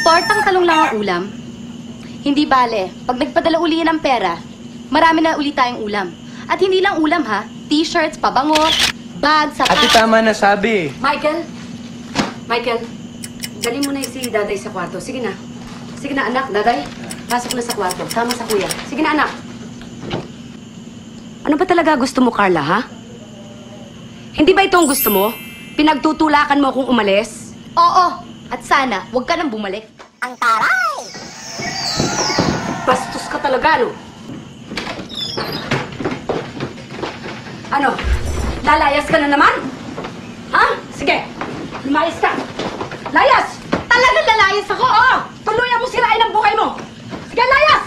Tortang talong lang ang ulam. Hindi bale, pag nagpadala uli yan ng pera, marami na uli tayong ulam. At hindi lang ulam ha, t-shirts, pabango, bag, sapatos. Ate, tama na sabi. Michael, dalhin mo na si Daday sa kwarto. Sige na. Sige na, anak. Daday, pasok na sa kwarto. Sama sa kuya. Sige na, anak. Ano ba talaga gusto mo, Carla, ha? Hindi ba ito ang gusto mo? Pinagtutulakan mo akong umalis? Oo, at sana, huwag ka nang bumalik. Ang taray! Bastos ka talaga, no? Ano? Lalayas ka na naman? Ha? Sige, lumayas ka. Layas! Talagang lalayas ako! Oo! Tuluyan mo sirain ang buhay mo! Sige, layas!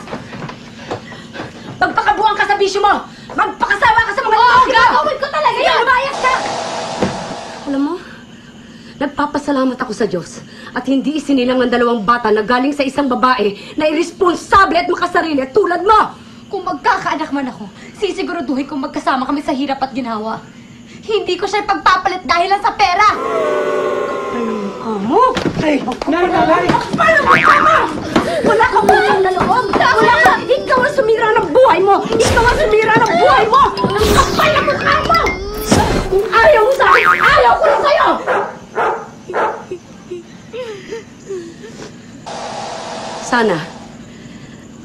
Magpakabuang ka sa bisyo mo! Magpakasawa ka sa mga Oo, gagawin ko talaga Sige, yan! lumayas ka! Alam mo, nagpapasalamat ako sa Diyos at hindi isinilang ng dalawang bata na galing sa isang babae na irresponsable at makasarili tulad mo! Kung magkakaanak man ako, sisiguraduhin kong magkasama kami sa hirap at ginawa. Hindi ko siya pagpapalit dahil lang sa pera! Amo? Ay, nanay! Paano mo tama? Wala kang utang na loob! Wala ka! Ikaw ang sumira ng buhay mo! Ikaw ang sumira ng buhay mo! Ang kapal na mukha mo! Kung ayaw mo sa akin, ayaw ko rin sa'yo! Sana,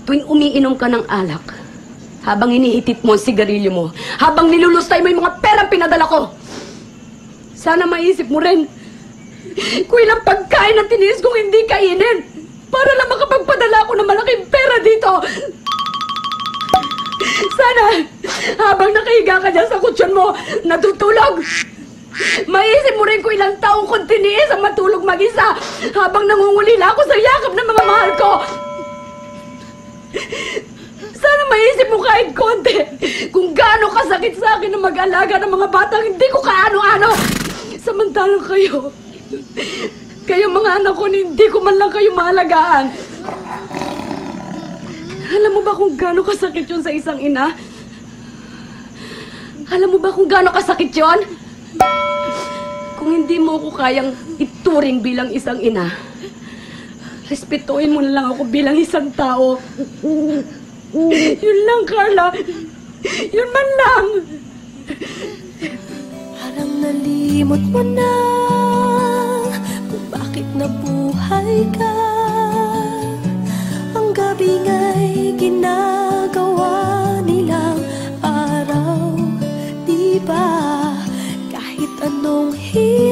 tuwing umiinom ka ng alak, habang hinihitip mo ang sigarilyo mo, habang nilulustay mo yung mga perang pinadala ko, sana maisip mo rin kung ilang pagkain ang tiniis kong hindi kainin para lang makapagpadala ako ng malaking pera dito. Sana, habang nakahiga ka dyan sa kutsyon mo, natutulog, maisip mo rin kung ilang taong kong tiniis ang matulog mag-isa habang nangungulila ako sa yakap ng mga mahal ko. Sana maisip mo kahit konti kung gaano kasakit sa akin na mag-alaga ng mga batang hindi ko kaano-ano. Samantalang kayo mga anak ko, hindi ko man lang kayo maalagaan. Alam mo ba kung gaano kasakit yun sa isang ina? Alam mo ba kung gaano kasakit yun? Kung hindi mo ko kayang ituring bilang isang ina, respetuhin mo na lang ako bilang isang tao. Yun lang, Carla. Yun man lang. Parang nalimot mo na kung bakit nabuhay ka. Ang gabi nga'y ginagawa nilang araw, di ba? Kahit anong hirap